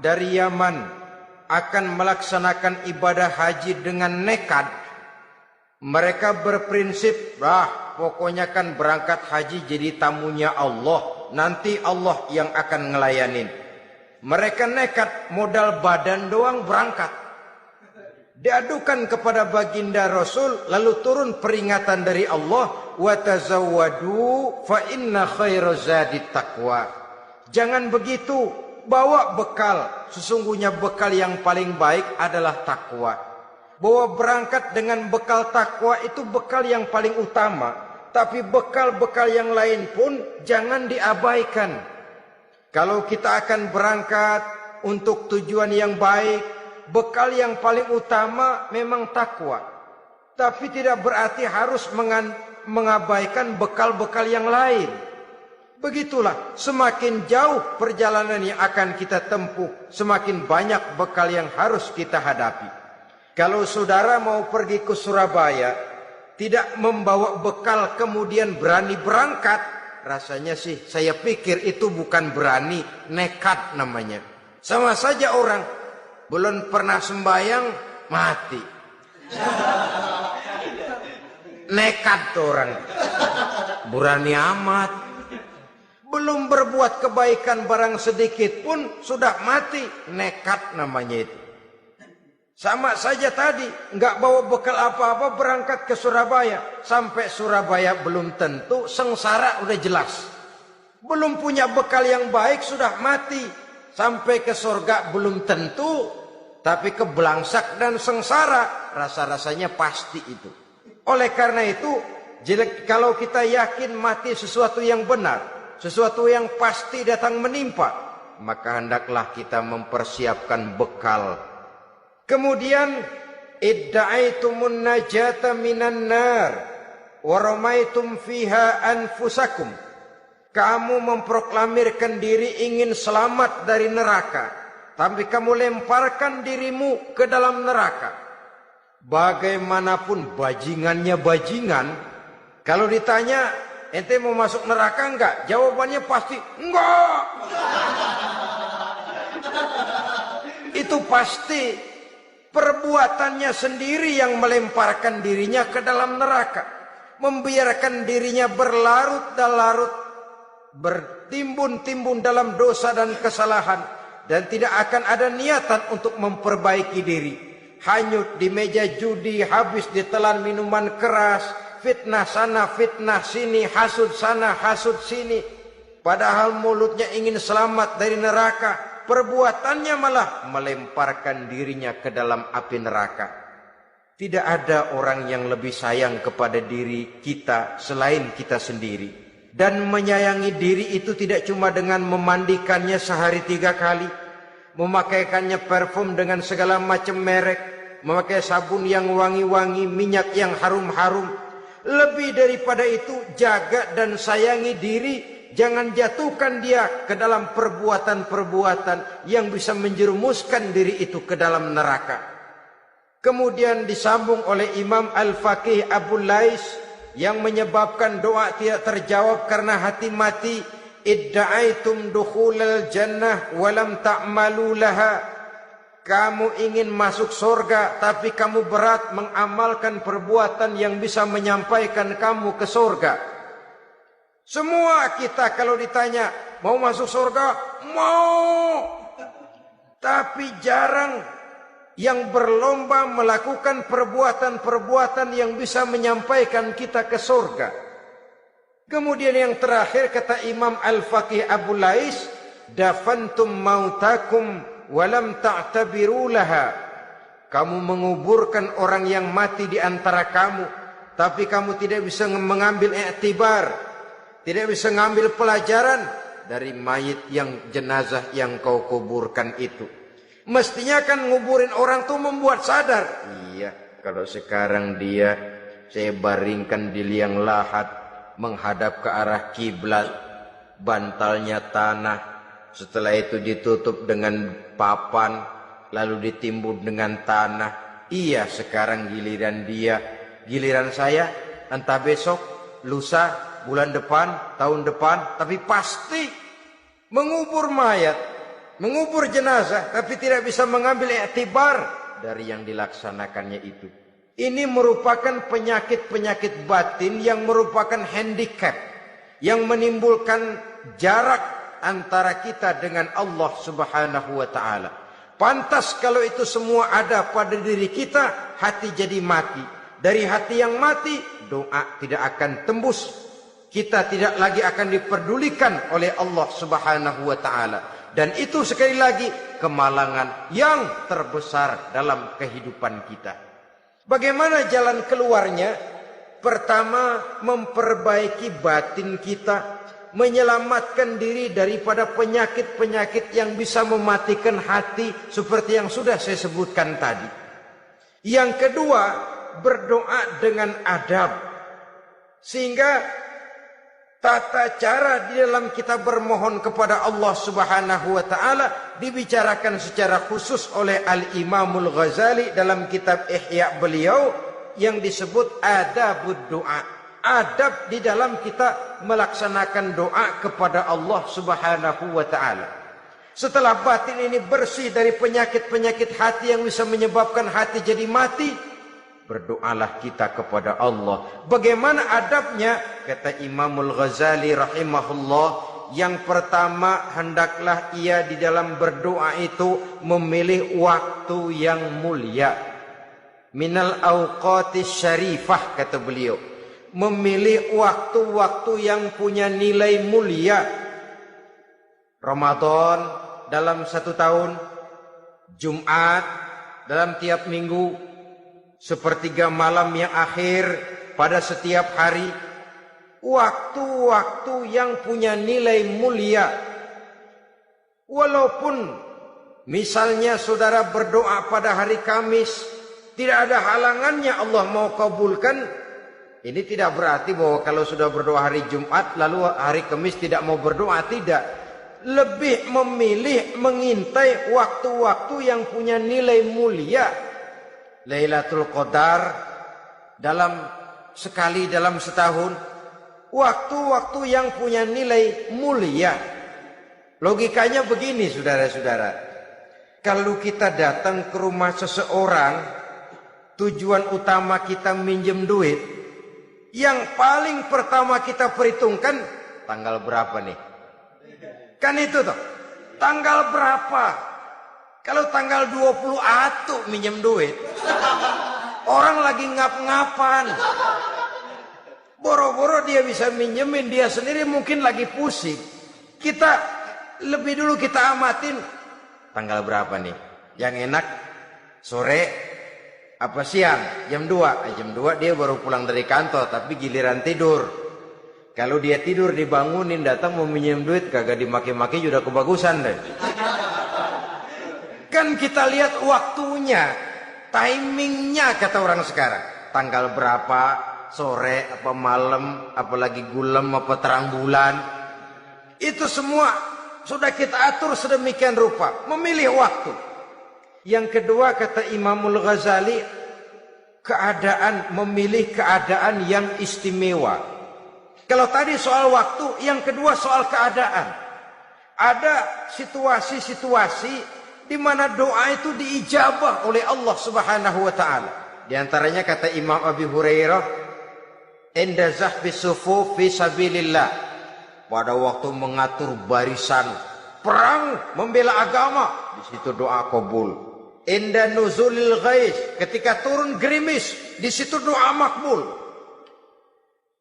Speaker 1: dari Yaman akan melaksanakan ibadah haji dengan nekat, mereka berprinsip, pokoknya kan berangkat haji jadi tamunya Allah, nanti Allah yang akan ngelayanin. Mereka nekat, modal badan doang berangkat. Diadukan kepada baginda Rasul, lalu turun peringatan dari Allah, wa tazawwadu fa inna khairaz zadi taqwa. Jangan begitu, bawa bekal. Sesungguhnya bekal yang paling baik adalah takwa. Bahwa berangkat dengan bekal takwa itu bekal yang paling utama. Tapi bekal-bekal yang lain pun jangan diabaikan. Kalau kita akan berangkat untuk tujuan yang baik, bekal yang paling utama memang takwa. Tapi tidak berarti harus mengabaikan bekal-bekal yang lain. Begitulah, semakin jauh perjalanan yang akan kita tempuh, semakin banyak bekal yang harus kita hadapi. Kalau saudara mau pergi ke Surabaya, tidak membawa bekal kemudian berani berangkat, rasanya sih saya pikir itu bukan berani, nekat namanya. Sama saja orang belum pernah sembahyang mati. Nekat tuh orang. Berani amat. Belum berbuat kebaikan barang sedikit pun sudah mati. Nekat namanya itu. Sama saja tadi, nggak bawa bekal apa-apa berangkat ke Surabaya. Sampai Surabaya belum tentu, sengsara udah jelas. Belum punya bekal yang baik sudah mati. Sampai ke surga belum tentu, tapi kebelangsak dan sengsara rasa-rasanya pasti itu. Oleh karena itu, kalau kita yakin mati sesuatu yang benar, sesuatu yang pasti datang menimpa, maka hendaklah kita mempersiapkan bekal. Kemudian idda'aitumun najata minan nar wa ramaitum fiha anfusakum. Kamu memproklamirkan diri ingin selamat dari neraka, tapi kamu lemparkan dirimu ke dalam neraka. Bagaimanapun bajingannya bajingan, kalau ditanya ente mau masuk neraka enggak? Jawabannya pasti enggak. Itu pasti perbuatannya sendiri yang melemparkan dirinya ke dalam neraka. Membiarkan dirinya berlarut-larut, bertimbun-timbun dalam dosa dan kesalahan. Dan tidak akan ada niatan untuk memperbaiki diri. Hanyut di meja judi, habis ditelan minuman keras, fitnah sana, fitnah sini, hasud sana, hasud sini. Padahal mulutnya ingin selamat dari neraka, perbuatannya malah melemparkan dirinya ke dalam api neraka. Tidak ada orang yang lebih sayang kepada diri kita selain kita sendiri. Dan menyayangi diri itu tidak cuma dengan memandikannya sehari 3 kali, memakaikannya parfum dengan segala macam merek, memakai sabun yang wangi-wangi, minyak yang harum-harum. Lebih daripada itu, jaga dan sayangi diri. Jangan jatuhkan dia ke dalam perbuatan-perbuatan yang bisa menjerumuskan diri itu ke dalam neraka. Kemudian disambung oleh Imam Al-Faqih Abu Lais yang menyebabkan doa tidak terjawab karena hati mati. Idda'aitum dukhulal jannah walam ta'malu laha. Kamu ingin masuk surga, tapi kamu berat mengamalkan perbuatan yang bisa menyampaikan kamu ke surga. Semua kita kalau ditanya, mau masuk surga? Mau. Tapi jarang yang berlomba melakukan perbuatan-perbuatan yang bisa menyampaikan kita ke surga. Kemudian yang terakhir kata Imam Al-Faqih Abu Lais, dafantum mautakum walam ta'tabiru laha. Kamu menguburkan orang yang mati di antara kamu, tapi kamu tidak bisa mengambil iktibar, tidak bisa mengambil pelajaran dari mayit yang jenazah yang kau kuburkan itu. Mestinya kan nguburin orang tuh membuat sadar. Iya, kalau sekarang dia saya baringkan di liang lahat, menghadap ke arah kiblat, bantalnya tanah, setelah itu ditutup dengan papan, lalu ditimbun dengan tanah. Iya, sekarang giliran dia, giliran saya, entah besok, lusa, bulan depan, tahun depan, tapi pasti mengubur mayat, mengubur jenazah, tapi tidak bisa mengambil iktibar dari yang dilaksanakannya itu. Ini merupakan penyakit-penyakit batin yang merupakan handicap, yang menimbulkan jarak antara kita dengan Allah Subhanahu wa ta'ala. Pantas kalau itu semua ada pada diri kita, hati jadi mati. Dari hati yang mati, doa tidak akan tembus. Kita tidak lagi akan diperdulikan oleh Allah Subhanahu wa ta'ala. Dan itu sekali lagi kemalangan yang terbesar dalam kehidupan kita. Bagaimana jalan keluarnya? Pertama, memperbaiki batin kita, menyelamatkan diri daripada penyakit-penyakit yang bisa mematikan hati seperti yang sudah saya sebutkan tadi. Yang kedua, berdoa dengan adab. Sehingga tata cara di dalam kita bermohon kepada Allah Subhanahu wa taala dibicarakan secara khusus oleh Al-Imamul Ghazali dalam kitab Ihya beliau yang disebut adabud doa. Adab di dalam kita melaksanakan doa kepada Allah Subhanahu wa taala. Setelah batin ini bersih dari penyakit-penyakit hati yang bisa menyebabkan hati jadi mati, berdoalah kita kepada Allah. Bagaimana adabnya? Kata Imamul Ghazali rahimahullah, yang pertama hendaklah ia di dalam berdoa itu memilih waktu yang mulia. Minal awqatis syarifah, kata beliau. Memilih waktu-waktu yang punya nilai mulia. Ramadan dalam 1 tahun, Jumat dalam tiap minggu, sepertiga malam yang akhir pada setiap hari. Waktu-waktu yang punya nilai mulia. Walaupun misalnya saudara berdoa pada hari Kamis, tidak ada halangannya Allah mau kabulkan. Ini tidak berarti bahwa kalau sudah berdoa hari Jumat lalu hari Kamis tidak mau berdoa, tidak. Lebih memilih mengintai waktu-waktu yang punya nilai mulia. Lailatul Qadar sekali dalam setahun. Waktu-waktu yang punya nilai mulia. Logikanya begini saudara-saudara. Kalau kita datang ke rumah seseorang, tujuan utama kita minjem duit, yang paling pertama kita perhitungkan tanggal berapa nih? Kan itu toh. Tanggal berapa? Kalau tanggal 20 atuh minjem duit. Orang lagi ngap-ngapan. Boro-boro dia bisa minjemin, dia sendiri mungkin lagi pusing. Kita lebih dulu kita amatin tanggal berapa nih? Yang enak sore apa siang? Jam 2. Jam 2 dia baru pulang dari kantor, tapi giliran tidur. Kalau dia tidur dibangunin datang mau minjem duit, kagak dimaki-maki sudah kebagusan deh. Kan kita lihat waktunya, timingnya kata orang sekarang. Tanggal berapa, sore apa malam, apalagi gulem apa terang bulan. Itu semua sudah kita atur sedemikian rupa, memilih waktu. Yang kedua kata Imamul Ghazali, memilih keadaan yang istimewa. Kalau tadi soal waktu, yang kedua soal keadaan. Ada situasi-situasi di mana doa itu diijabah oleh Allah Subhanahu wa taala. Di antaranya kata Imam Abi Hurairah, "Inda zahbi sufuf fi sabilillah." Pada waktu mengatur barisan perang membela agama, di situ doa kabul. Inda nuzulil ghais, ketika turun gerimis, di situ doa makbul.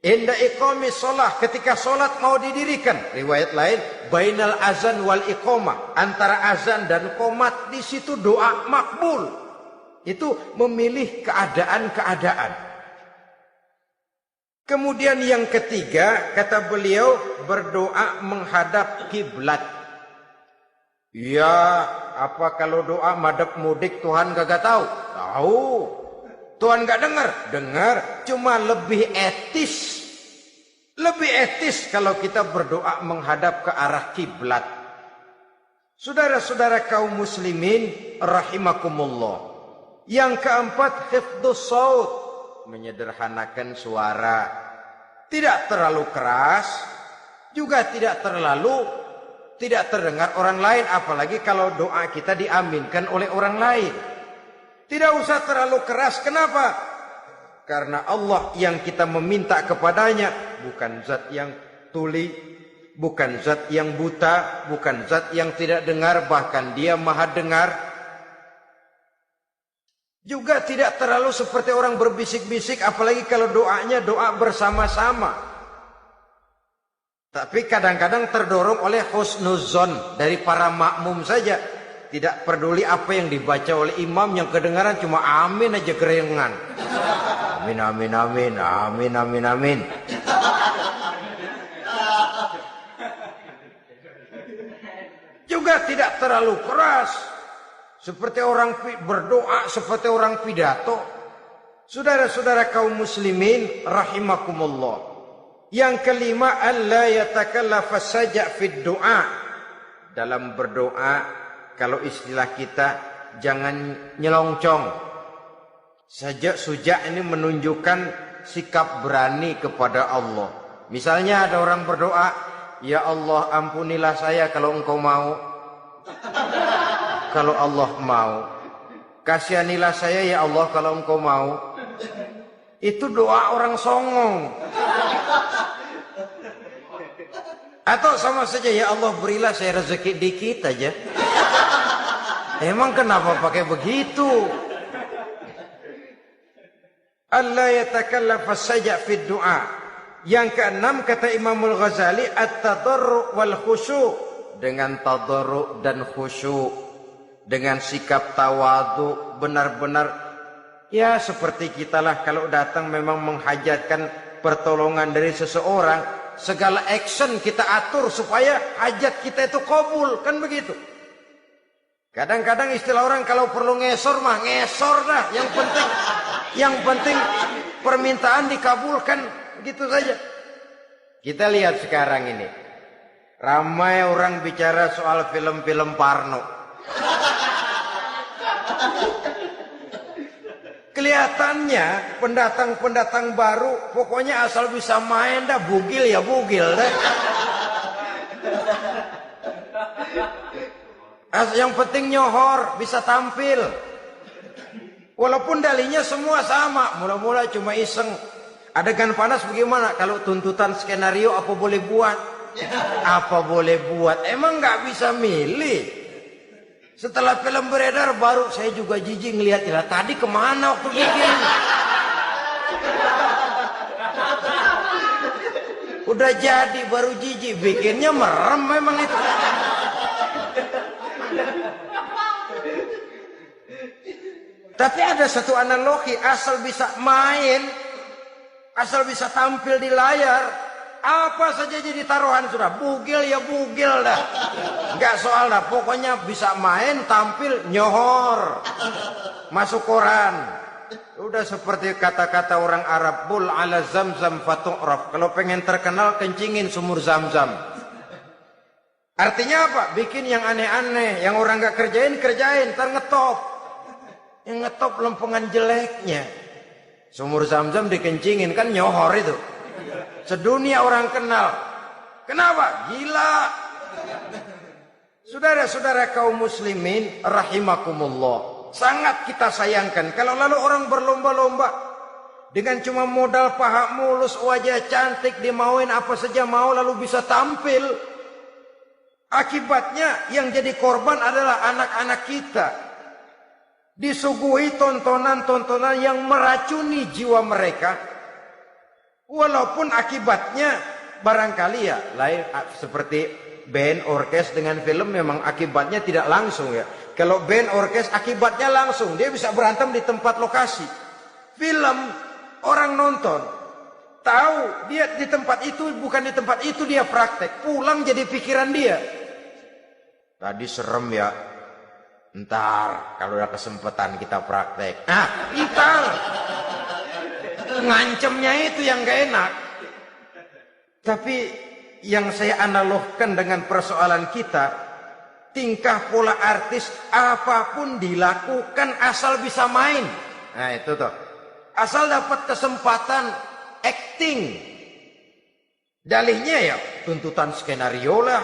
Speaker 1: Inda iqamis shalah, ketika salat mau didirikan, riwayat lain bainal azan wal iqamah, antara azan dan qomat, di situ doa makbul. Itu memilih keadaan-keadaan. Kemudian yang ketiga kata beliau, berdoa menghadap kiblat. Ya, apa kalau doa madhab mudik Tuhan kagak tahu? Tahu. Tuhan gak dengar? Dengar. Cuma lebih etis. Lebih etis kalau kita berdoa menghadap ke arah kiblat. Saudara-saudara kaum muslimin rahimakumullah. Yang keempat, hifdzus shaut, menyederhanakan suara. Tidak terlalu keras, juga tidak terdengar orang lain, apalagi kalau doa kita diaminkan oleh orang lain. Tidak usah terlalu keras. Kenapa? Karena Allah yang kita meminta kepadanya bukan zat yang tuli, bukan zat yang buta, bukan zat yang tidak dengar, bahkan Dia Maha dengar. Juga tidak terlalu seperti orang berbisik-bisik, apalagi kalau doanya doa bersama-sama. Tapi kadang-kadang terdorong oleh husnuzon dari para makmum saja. Tidak peduli apa yang dibaca oleh imam, yang kedengaran cuma amin aja gerengan. Amin, amin, amin, amin, amin, amin. Juga tidak terlalu keras. Seperti orang berdoa, seperti orang pidato. Saudara-saudara kaum muslimin rahimakumullah. Yang kelima, alla yatakallafa saja' fid du'a. Dalam berdoa, kalau istilah kita, jangan nyelongcong. Saja' suja' ini menunjukkan sikap berani kepada Allah. Misalnya ada orang berdoa, ya Allah ampunilah saya kalau engkau mau. Kalau Allah mau. Kasihanilah saya ya Allah kalau engkau mau. Itu doa orang songong. Atau sama saja, ya Allah berilah saya rezeki dikit aja. Emang kenapa pakai begitu? Allah yatakallafa saja' fid du'a. Yang keenam kata Imamul Ghazali, at-tadarru' wal khusyu'. Dengan tadarru' dan khusyuk, dengan sikap tawadu, benar-benar ya seperti kitalah kalau datang memang menghajatkan pertolongan dari seseorang, segala action kita atur supaya hajat kita itu kabul, kan begitu. Kadang-kadang istilah orang kalau perlu ngesor mah ngesor dah, yang penting permintaan dikabulkan, gitu saja. Kita lihat sekarang ini, ramai orang bicara soal film-film Parno. Kelihatannya pendatang-pendatang baru, pokoknya asal bisa main dah, bugil ya bugil dah. Yang penting nyohor, bisa tampil. Walaupun dalinya semua sama, mula-mula cuma iseng. Adegan panas bagaimana? Kalau tuntutan skenario apa boleh buat? Apa boleh buat? Emang nggak bisa milih. Setelah film beredar baru saya juga jijik ngelihat, ya tadi kemana waktu bikin? Udah jadi baru jijik, bikinnya merem memang itu. Tapi ada satu analogi, asal bisa main, asal bisa tampil di layar, apa saja jadi taruhan sudah. Bugil ya bugil dah, nggak soal dah. Pokoknya bisa main, tampil, nyohor, masuk koran. Udah seperti kata-kata orang Arab, bul ala zamzam fatu'raf. Kalau pengen terkenal kencingin sumur Zamzam. Artinya apa? Bikin yang aneh-aneh, yang orang nggak kerjain, ntar ngetop. Yang ngetop lempengan jeleknya. Sumur Zamzam dikencingin, kan nyohor itu. Sedunia orang kenal. Kenapa? Gila. Saudara-saudara kaum muslimin rahimakumullah, sangat kita sayangkan kalau lalu orang berlomba-lomba dengan cuma modal paha mulus, wajah cantik, dimauin apa saja mau, lalu bisa tampil. Akibatnya yang jadi korban adalah anak-anak kita. Disuguhi tontonan-tontonan yang meracuni jiwa mereka. Walaupun akibatnya barangkali ya lain, seperti band orkes dengan film memang akibatnya tidak langsung ya. Kalau band orkes akibatnya langsung, dia bisa berantem di tempat lokasi. Film orang nonton tahu dia di tempat itu, bukan di tempat itu dia praktek, pulang jadi pikiran dia. Tadi serem ya. Ntar kalau ada kesempatan kita praktek. Ntar ngancemnya itu yang gak enak. Tapi yang saya analogkan dengan persoalan kita, tingkah pola artis apapun dilakukan asal bisa main. Nah itu tuh, asal dapat kesempatan acting. Dalihnya ya tuntutan skenario lah,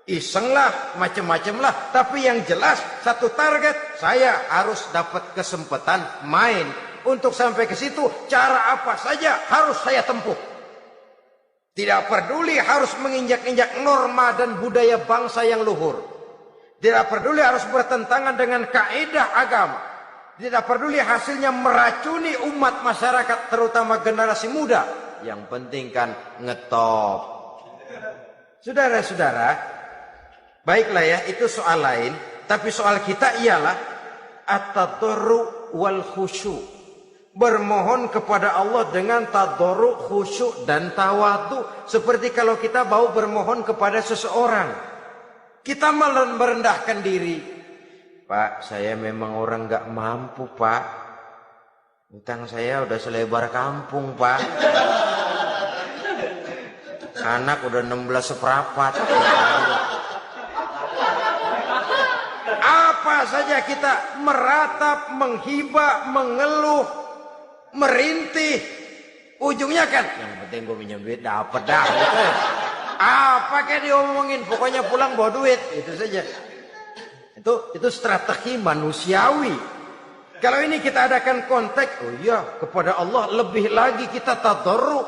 Speaker 1: iseng lah, macem-macem lah. Tapi yang jelas satu target, saya harus dapat kesempatan main. Untuk sampai ke situ cara apa saja harus saya tempuh. Tidak peduli harus menginjak-injak norma dan budaya bangsa yang luhur. Tidak peduli harus bertentangan dengan kaidah agama. Tidak peduli hasilnya meracuni umat masyarakat, terutama generasi muda. Yang penting kan ngetop. Saudara-saudara, baiklah ya, itu soal lain. Tapi soal kita ialah at-tadarru wal khusyu'. Bermohon kepada Allah dengan tadarru', khusyuk dan tawadu. Seperti kalau kita mau bermohon kepada seseorang, kita merendahkan diri. Pak, saya memang orang gak mampu, Pak. Utang saya udah selebar kampung, Pak. Anak udah 16 seperempat. Apa saja kita meratap, menghibah, mengeluh, merintih. Ujungnya kan, yang penting gue minjem duit dapet dah. Gitu. Apa kayak diomongin, pokoknya pulang bawa duit. Itu saja. Itu strategi manusiawi. Kalau ini kita adakan konteks, oh iya, kepada Allah lebih lagi kita tadarruk,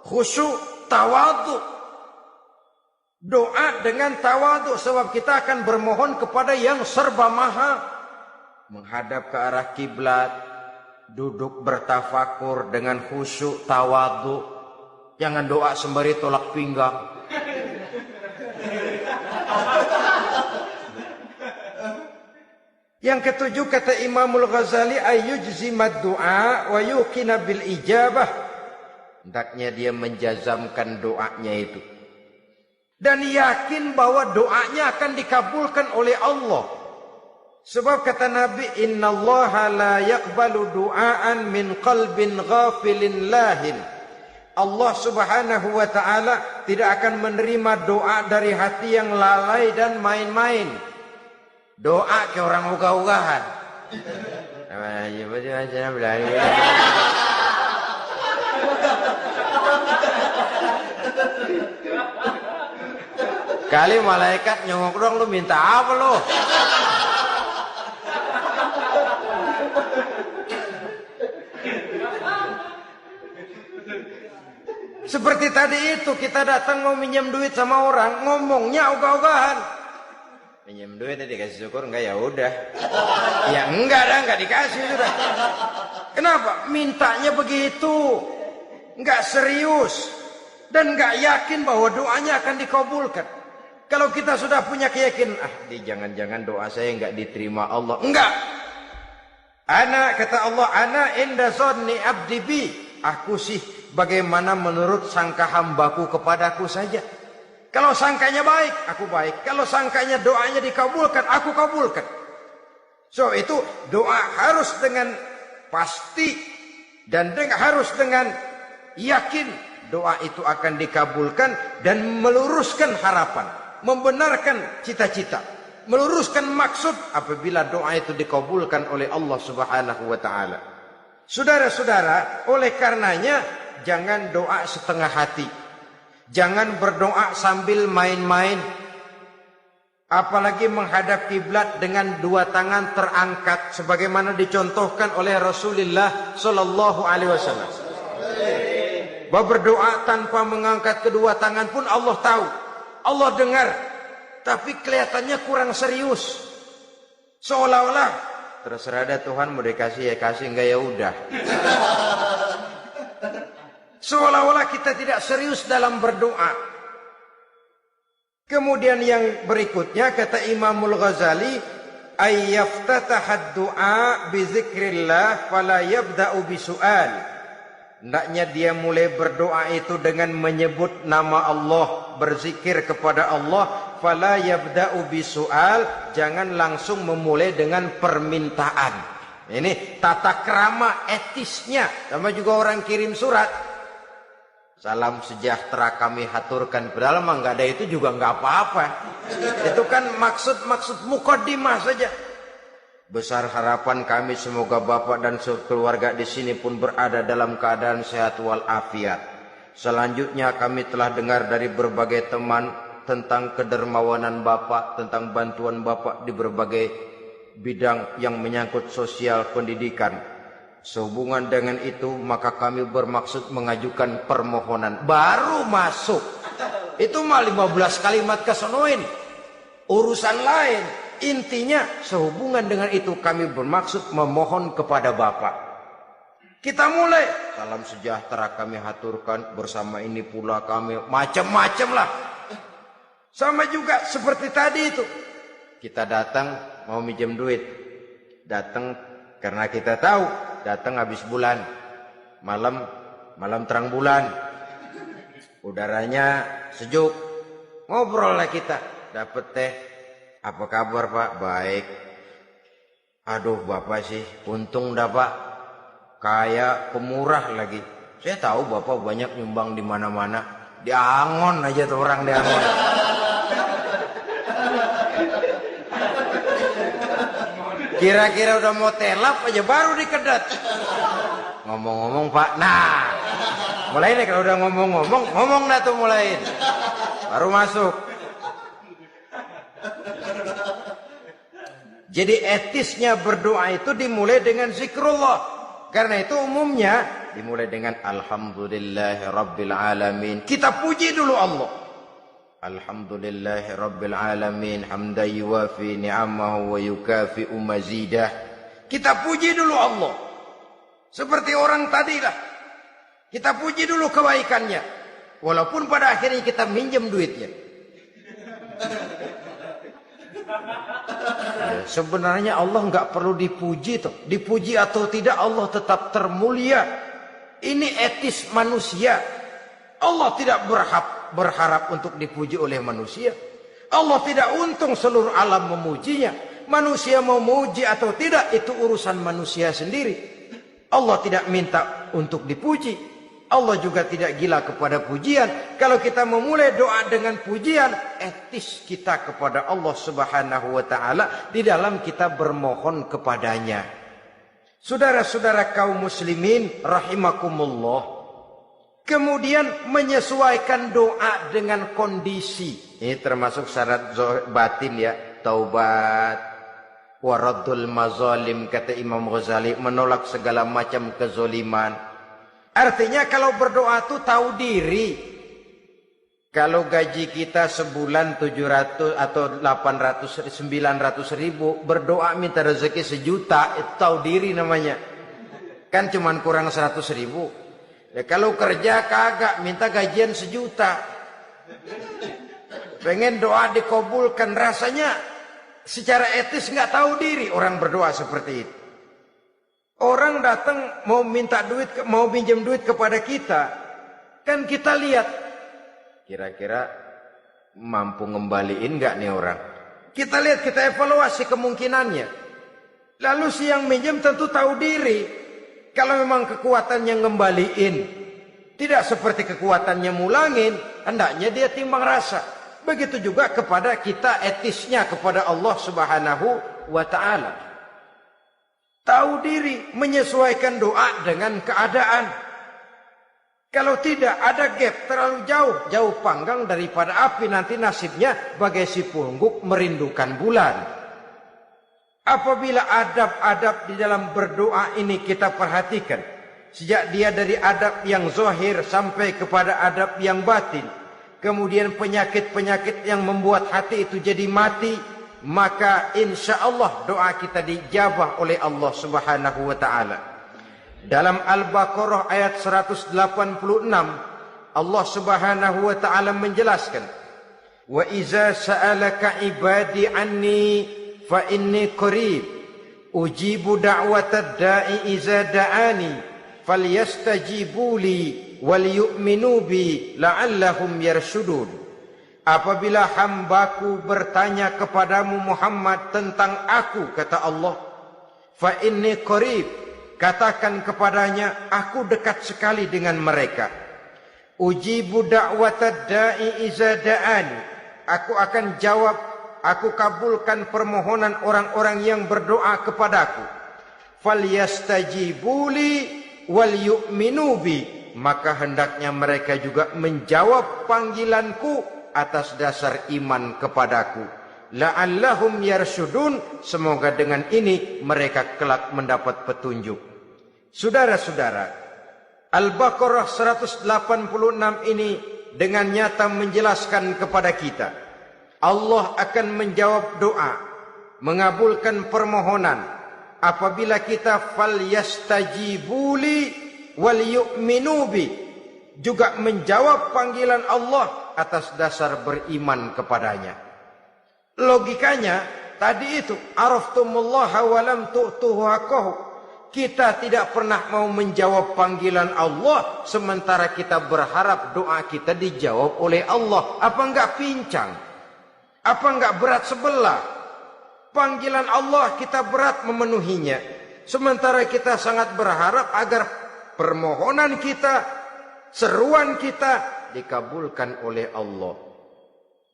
Speaker 1: khusyuk, tawadhu. Doa dengan tawadhu, sebab kita akan bermohon kepada yang serba maha. Menghadap ke arah kiblat, duduk bertafakur dengan khusyuk, tawadhu. Jangan doa sembari tolak pinggang. Yang ketujuh kata Imamul Ghazali, ayyujzimad du'a wa yuqina bil ijabah. Hendaknya dia menjazamkan doanya itu. Dan yakin bahwa doanya akan dikabulkan oleh Allah. Sebab kata Nabi, innallaha la yaqbalu du'aan min qalbin ghafilin lahin. Allah subhanahu wa ta'ala tidak akan menerima doa dari hati yang lalai dan main-main. Doa ke orang ugah-ugahan. Kali malaikat nyongok dong, lu minta apa lu? Seperti tadi itu, kita datang mau minjem duit sama orang, ngomongnya ugah-ugahan. Minjem duit dikasih syukur, enggak ya udah. Ya enggak dah, enggak dikasih sudah. Kenapa? Mintanya begitu. Enggak serius. Dan enggak yakin bahwa doanya akan dikabulkan. Kalau kita sudah punya keyakinan, jangan-jangan doa saya enggak diterima Allah. Enggak. Kata Allah, ana inda zanni abdi bi. Aku sih bagaimana menurut sangka hambaku kepadaku saja. Kalau sangkanya baik, aku baik. Kalau sangkanya doanya dikabulkan, aku kabulkan. So itu doa harus dengan pasti dan harus dengan yakin doa itu akan dikabulkan dan meluruskan harapan, membenarkan cita-cita, meluruskan maksud apabila doa itu dikabulkan oleh Allah Subhanahu wa taala. Saudara-saudara, oleh karenanya jangan doa setengah hati. Jangan berdoa sambil main-main. Apalagi menghadap kiblat dengan dua tangan terangkat sebagaimana dicontohkan oleh Rasulullah sallallahu alaihi wasallam. Bahwa berdoa tanpa mengangkat kedua tangan pun Allah tahu. Allah dengar. Tapi kelihatannya kurang serius. Seolah-olah terserah ada Tuhan mau dikasih ya kasih, enggak ya udah. Seolah-olah kita tidak serius dalam berdoa. Kemudian yang berikutnya kata Imamul Ghazali, ayyaftataha du'a bi zikrillah fala yabda'u bi su'al. Hendaknya dia mulai berdoa itu dengan menyebut nama Allah, berzikir kepada Allah, fala yabda'u bi su'al, jangan langsung memulai dengan permintaan. Ini tata krama etisnya. Sama juga orang kirim surat. Salam sejahtera kami haturkan. Padahal mah nggak ada itu juga nggak apa-apa. Itu kan maksud mukaddimah saja. Besar harapan kami semoga Bapak dan keluarga di sini pun berada dalam keadaan sehat walafiat. Selanjutnya kami telah dengar dari berbagai teman tentang kedermawanan Bapak, tentang bantuan Bapak di berbagai bidang yang menyangkut sosial pendidikan. Sehubungan dengan itu maka kami bermaksud mengajukan permohonan. Baru masuk. Itu mah 15 kalimat kesonoin. Urusan lain. Intinya sehubungan dengan itu kami bermaksud memohon kepada Bapak. Kita mulai. Salam sejahtera kami haturkan. Bersama ini pula kami. Macam-macam lah. Sama juga seperti tadi itu. Kita datang mau minjem duit. Datang karena kita tahu. Datang habis bulan, malam terang bulan, udaranya sejuk, ngobrol lah kita, dapet teh, apa kabar Pak? Baik. Aduh Bapak sih, untung dah Pak, kaya, pemurah lagi. Saya tahu Bapak banyak nyumbang di mana-mana. Di Angon aja tuh orang di Angon. Kira-kira udah mau telap aja baru dikedat. Ngomong-ngomong Pak, nah mulai nih kalau udah ngomong dah tuh mulai. Baru masuk. Jadi etisnya berdoa itu dimulai dengan zikrullah. Karena itu umumnya dimulai dengan Alhamdulillahi Rabbil Alamin. Kita puji dulu Allah. Alhamdulillahi Rabbil Alamin. Hamdan yuwafi ni'amahu wa yukafi'u mazidah. Kita puji dulu Allah. Seperti orang tadi lah. Kita puji dulu kebaikannya. Walaupun pada akhirnya kita minjem duitnya. Sebenarnya Allah nggak perlu dipuji toh. Dipuji atau tidak Allah tetap termulia. Ini etis manusia. Allah tidak berharap untuk dipuji oleh manusia. Allah tidak untung seluruh alam memujinya. Manusia mau memuji atau tidak itu urusan manusia sendiri. Allah tidak minta untuk dipuji. Allah juga tidak gila kepada pujian. Kalau kita memulai doa dengan pujian, etis kita kepada Allah Subhanahu wa taala di dalam kita bermohon kepadanya. Saudara-saudara kaum muslimin rahimakumullah. Kemudian menyesuaikan doa dengan kondisi. Ini termasuk syarat batin ya, taubat, waraddul mazalim kata Imam Ghazali, menolak segala macam kezoliman. Artinya kalau berdoa tuh tahu diri. Kalau gaji kita sebulan 700 atau 800 900 ribu, berdoa minta rezeki 1 juta, itu tahu diri namanya. Kan cuman kurang 100 ribu. Ya, kalau kerja kagak minta gajian 1 juta. Pengen doa dikabulkan, rasanya secara etis nggak tahu diri orang berdoa seperti itu. Orang datang mau minta duit, mau pinjam duit kepada kita, kan kita lihat kira-kira mampu ngembaliin nggak nih orang. Kita lihat, kita evaluasi kemungkinannya. Lalu si yang minjem tentu tahu diri. Kalau memang kekuatannya ngembaliin tidak seperti kekuatannya mulangin, hendaknya dia timbang rasa. Begitu juga kepada kita etisnya kepada Allah Subhanahu wa taala. Tahu diri, menyesuaikan doa dengan keadaan. Kalau tidak ada gap terlalu jauh panggang daripada api, nanti nasibnya bagai si pungguk merindukan bulan. Apabila adab-adab di dalam berdoa ini kita perhatikan, sejak dia dari adab yang zahir sampai kepada adab yang batin, kemudian penyakit-penyakit yang membuat hati itu jadi mati, maka insya Allah doa kita dijabah oleh Allah Subhanahu wa taala. Dalam Al-Baqarah ayat 186 Allah Subhanahu wa taala menjelaskan, wa iza sa'alaka ibadi anni fa inni qarib ujibu da'watad da'i iza da'ani falyastajibu li wal yu'minu bi la'allahum yarshudun. Apabila hambaku bertanya kepadamu Muhammad tentang aku, kata Allah, fa inni qarib, katakan kepadanya aku dekat sekali dengan mereka. Ujibu da'watad da'i iza da'ani, aku akan jawab, aku kabulkan permohonan orang-orang yang berdoa kepadaku. Falyastajibu li wal yu'minu bi, maka hendaknya mereka juga menjawab panggilanku atas dasar iman kepadaku. La'allahum yarshudun, semoga dengan ini mereka kelak mendapat petunjuk. Saudara-saudara, Al-Baqarah 186 ini dengan nyata menjelaskan kepada kita, Allah akan menjawab doa, mengabulkan permohonan apabila kita falyastajibuli wal yu'minu bi, juga menjawab panggilan Allah atas dasar beriman kepadanya. Logikanya tadi itu, araftumullaha wa lam tu'tuhu haqqahu. Kita tidak pernah mau menjawab panggilan Allah sementara kita berharap doa kita dijawab oleh Allah. Apa enggak pincang? Apa enggak berat sebelah? Panggilan Allah kita berat memenuhinya. Sementara kita sangat berharap agar permohonan kita, seruan kita dikabulkan oleh Allah.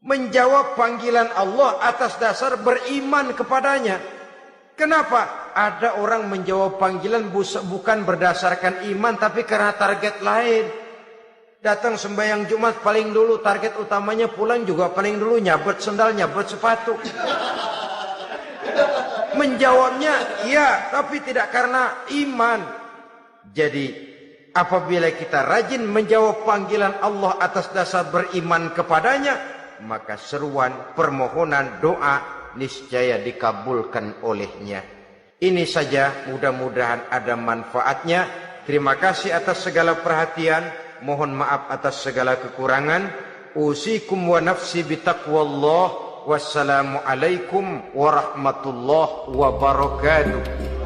Speaker 1: Menjawab panggilan Allah atas dasar beriman kepadanya. Kenapa? Ada orang menjawab panggilan bukan berdasarkan iman, tapi karena target lain. Datang sembahyang Jumat paling dulu, target utamanya pulang juga paling dulu nyabet sendal, nyabet sepatu. Menjawabnya iya, tapi tidak karena iman. Jadi apabila kita rajin menjawab panggilan Allah atas dasar beriman kepadanya, maka seruan, permohonan, doa niscaya dikabulkan olehnya. Ini saja, mudah-mudahan ada manfaatnya. Terima kasih atas segala perhatian. Mohon maaf atas segala kekurangan. Usikum wa nafsi bitaqwallah. Wassalamualaikum warahmatullahi wabarakatuh.